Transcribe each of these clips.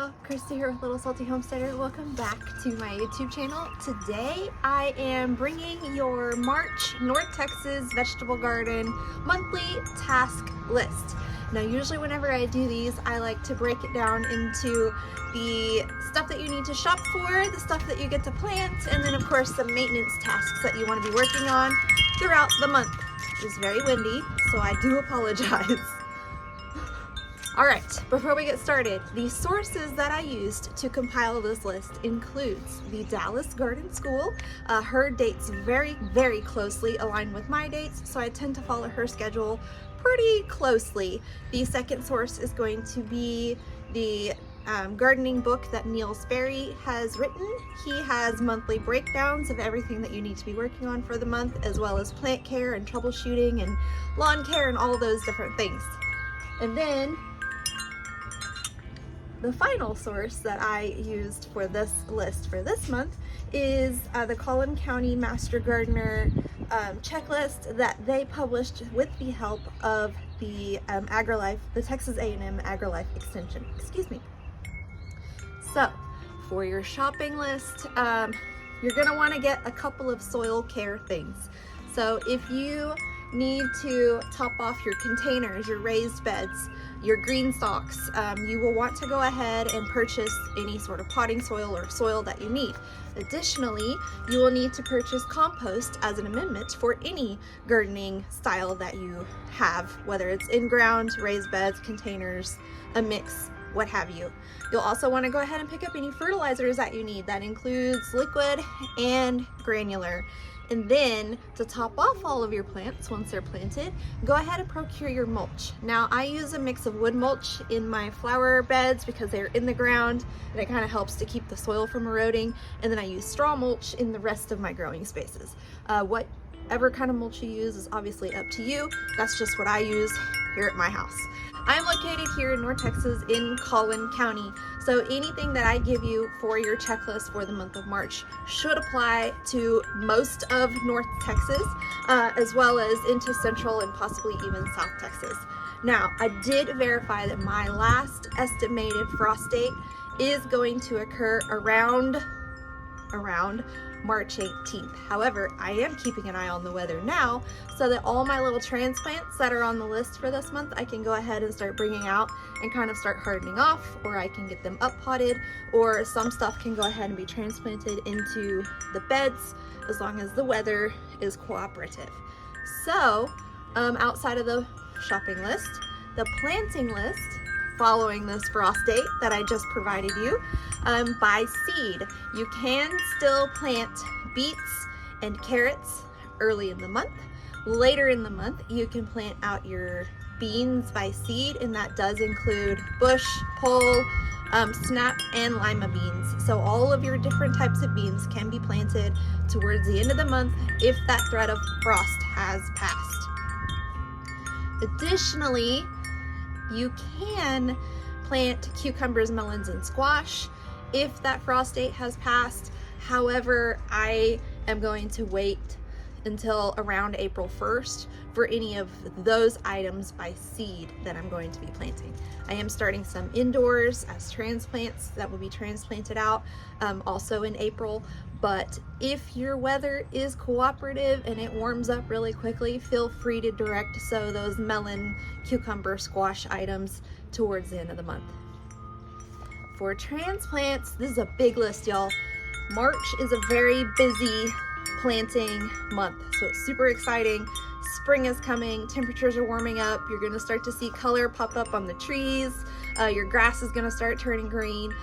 y'all, Christi here with Little Salty Homesteader. Welcome back to my YouTube channel. Today I am bringing your March North Texas vegetable garden monthly task list. Now usually whenever I do these, I like to break it down into the stuff that you need to shop for, the stuff that you get to plant, and then of course the maintenance tasks that you want to be working on throughout the month. It's very windy, so I do apologize. All right, before we get started, the sources that I used to compile this list includes the Dallas Garden School. Her dates very closely align with my dates, so I tend to follow her schedule pretty closely. The second source is going to be the gardening book that Neil Sperry has written. He has monthly breakdowns of everything that you need to be working on for the month, as well as plant care and troubleshooting and lawn care and all those different things. And then the final source that I used for this list for this month is the Collin County Master Gardener checklist that they published with the help of the the Texas A&M AgriLife Extension. Excuse me. So for your shopping list, you're gonna want to get a couple of soil care things. So if you need to top off your containers, your raised beds, your green stalks, you will want to go ahead and purchase any sort of potting soil or soil that you need. Additionally, you will need to purchase compost as an amendment for any gardening style that you have, whether it's in-ground, raised beds, containers, a mix, what have you. You'll also want to go ahead and pick up any fertilizers that you need. That includes liquid and granular. And then to top off all of your plants once they're planted, go ahead and procure your mulch. Now I use a mix of wood mulch in my flower beds because they're in the ground and it kind of helps to keep the soil from eroding. And then I use straw mulch in the rest of my growing spaces. Whatever kind of mulch you use is obviously up to you. That's just what I use here at my house. I'm located here in North Texas in Collin County, so anything that I give you for your checklist for the month of March should apply to most of North Texas, as well as into Central and possibly even South Texas. Now, I did verify that my last estimated frost date is going to occur around March 18th. However, I am keeping an eye on the weather now so that all my little transplants that are on the list for this month, I can go ahead and start bringing out and kind of start hardening off, or I can get them up potted, or some stuff can go ahead and be transplanted into the beds as long as the weather is cooperative. So, outside of the shopping list, the planting list following this frost date that I just provided you, by seed. You can still plant beets and carrots early in the month. Later in the month, you can plant out your beans by seed, and that does include bush, pole, snap, and lima beans. So all of your different types of beans can be planted towards the end of the month if that threat of frost has passed. Additionally, you can plant cucumbers, melons, and squash if that frost date has passed. However, I am going to wait until around April 1st for any of those items by seed that I'm going to be planting. I am starting some indoors as transplants that will be transplanted out also in April. But if your weather is cooperative and it warms up really quickly, feel free to direct sow those melon, cucumber, squash items towards the end of the month. For transplants, this is a big list, y'all. March is a very busy planting month, so it's super exciting. Spring is coming, temperatures are warming up, you're gonna start to see color pop up on the trees, your grass is gonna start turning green.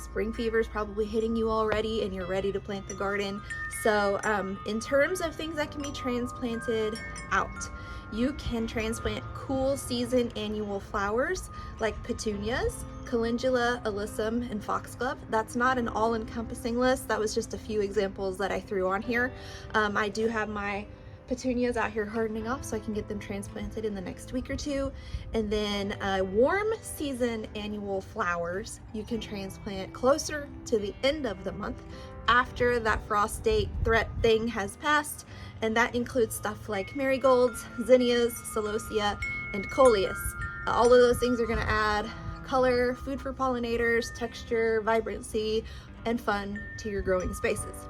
Spring fever is probably hitting you already and you're ready to plant the garden. So in terms of things that can be transplanted out, you can transplant cool season annual flowers like petunias, calendula, alyssum, and foxglove. That's not an all-encompassing list. That was just a few examples that I threw on here. I do have my petunias out here hardening off so I can get them transplanted in the next week or two. And then warm season annual flowers you can transplant closer to the end of the month after that frost date threat thing has passed, and that includes stuff like marigolds, zinnias, celosia, and coleus. All of those things are going to add color, food for pollinators, texture, vibrancy, and fun to your growing spaces.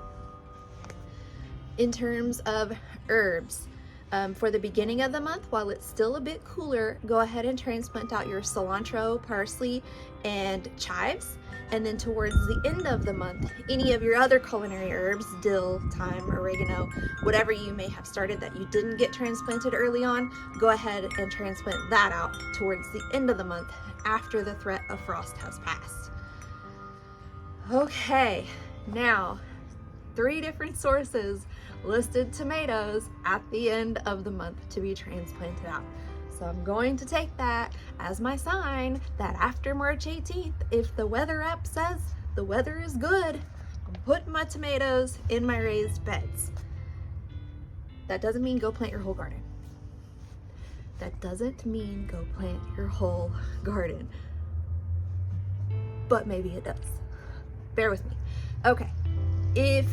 In terms of herbs, for the beginning of the month, while it's still a bit cooler, go ahead and transplant out your cilantro, parsley, and chives. And then towards the end of the month, any of your other culinary herbs, dill, thyme, oregano, whatever you may have started that you didn't get transplanted early on, go ahead and transplant that out towards the end of the month after the threat of frost has passed. Okay, now 3 different sources listed tomatoes at the end of the month to be transplanted out. So I'm going to take that as my sign that after March 18th, if the weather app says the weather is good, I'm putting my tomatoes in my raised beds. That doesn't mean go plant your whole garden. That doesn't mean go plant your whole garden. But maybe it does. Bear with me. Okay, if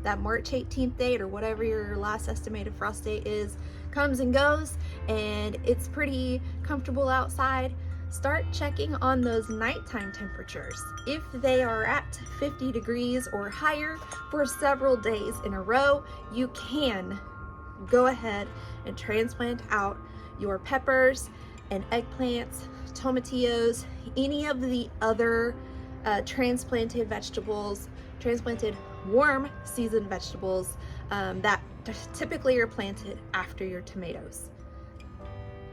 that March 18th date or whatever your last estimated frost date is comes and goes and it's pretty comfortable outside, start checking on those nighttime temperatures. If they are at 50 degrees or higher for several days in a row, you can go ahead and transplant out your peppers and eggplants, tomatillos, any of the other transplanted vegetables, transplanted warm season vegetables that typically are planted after your tomatoes.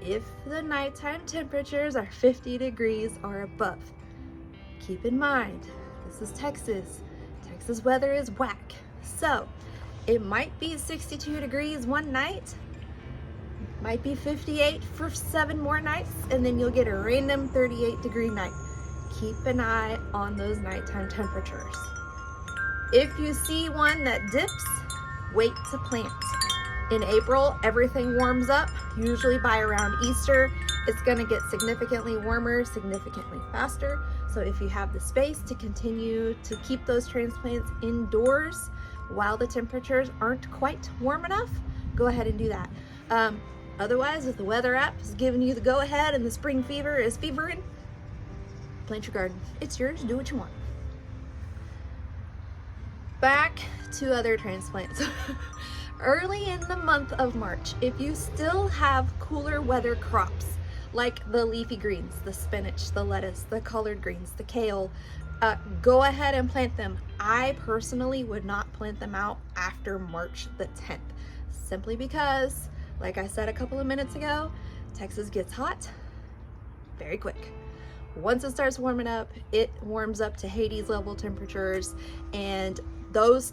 If the nighttime temperatures are 50 degrees or above, keep in mind, this is Texas. Texas weather is whack. So it might be 62 degrees one night, might be 58 for 7 more nights, and then you'll get a random 38-degree night. Keep an eye on those nighttime temperatures. If you see one that dips, wait to plant. In April, everything warms up. Usually by around Easter, it's gonna get significantly warmer, significantly faster. So if you have the space to continue to keep those transplants indoors while the temperatures aren't quite warm enough, go ahead and do that. Otherwise, if the weather app is giving you the go ahead and the spring fever is fevering, plant your garden. It's yours, do what you want. Back to other transplants. Early in the month of March, if you still have cooler weather crops like the leafy greens, the spinach, the lettuce, the collard greens, the kale, go ahead and plant them. I personally would not plant them out after March the 10th, simply because, like I said a couple of minutes ago, Texas gets hot very quick. Once it starts warming up, it warms up to Hades level temperatures, and those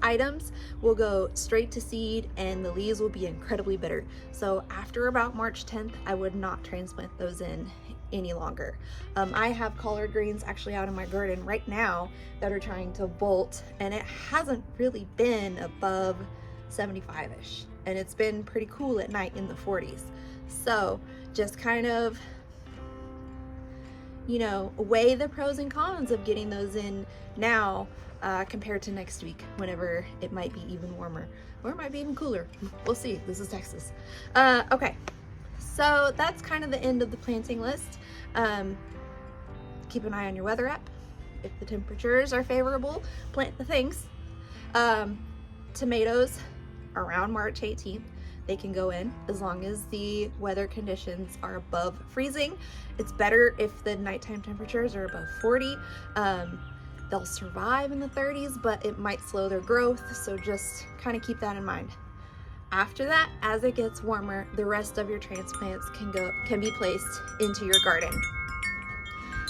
items will go straight to seed and the leaves will be incredibly bitter. So after about March 10th, I would not transplant those in any longer. I have collard greens actually out in my garden right now that are trying to bolt, and it hasn't really been above 75-ish, and it's been pretty cool at night in the 40s. So just kind of, you know, weigh the pros and cons of getting those in now compared to next week, whenever it might be even warmer, or it might be even cooler. We'll see. This is Texas. Okay, so that's kind of the end of the planting list. Keep an eye on your weather app. If the temperatures are favorable, plant the things. Tomatoes around March 18th, they can go in as long as the weather conditions are above freezing. It's better if the nighttime temperatures are above 40. They'll survive in the 30s, but it might slow their growth, so just kind of keep that in mind. After that, as it gets warmer, the rest of your transplants can be placed into your garden.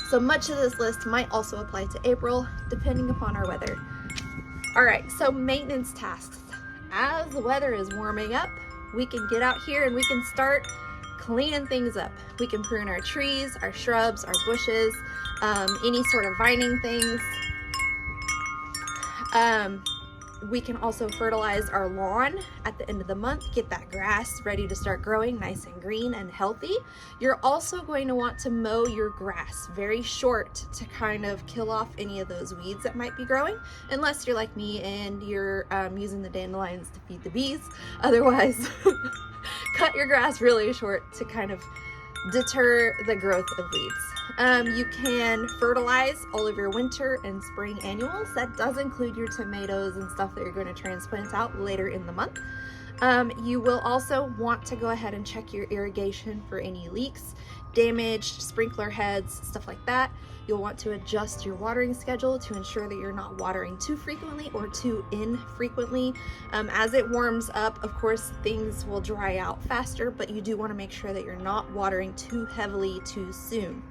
So much of this list might also apply to April, depending upon our weather. All right, so maintenance tasks. As the weather is warming up, we can get out here and we can start cleaning things up. We can prune our trees, our shrubs, our bushes, any sort of vining things. We can also fertilize our lawn at the end of the month, get that grass ready to start growing nice and green and healthy. You're also going to want to mow your grass very short to kind of kill off any of those weeds that might be growing, unless you're like me and you're using the dandelions to feed the bees. Otherwise, cut your grass really short to kind of deter the growth of weeds. You can fertilize all of your winter and spring annuals. That does include your tomatoes and stuff that you're going to transplant out later in the month. You will also want to go ahead and check your irrigation for any leaks, damaged sprinkler heads, stuff like that. You'll want to adjust your watering schedule to ensure that you're not watering too frequently or too infrequently. As it warms up, of course, things will dry out faster, but you do want to make sure that you're not watering too heavily too soon.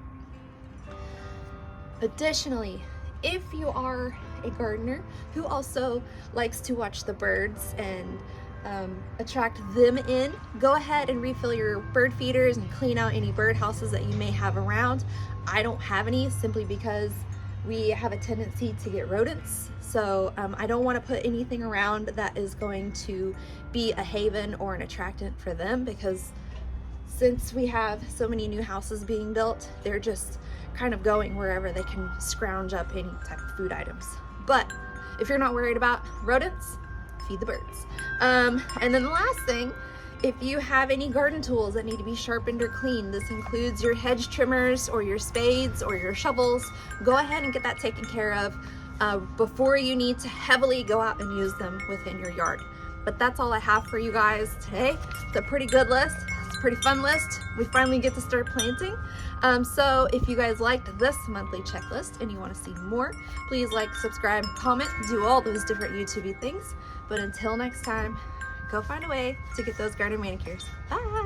Additionally, if you are a gardener who also likes to watch the birds and attract them in, go ahead and refill your bird feeders and clean out any bird houses that you may have around. I don't have any simply because we have a tendency to get rodents, so I don't want to put anything around that is going to be a haven or an attractant for them, because since we have so many new houses being built, they're just kind of going wherever they can scrounge up any type of food items. But if you're not worried about rodents, feed the birds. And then the last thing, if you have any garden tools that need to be sharpened or cleaned, this includes your hedge trimmers or your spades or your shovels, go ahead and get that taken care of before you need to heavily go out and use them within your yard. But that's all I have for you guys today. It's a pretty good list. It's a pretty fun list. We finally get to start planting. So if you guys liked this monthly checklist and you want to see more, please like, subscribe, comment, do all those different YouTube-y things. But until next time, go find a way to get those garden manicures. Bye!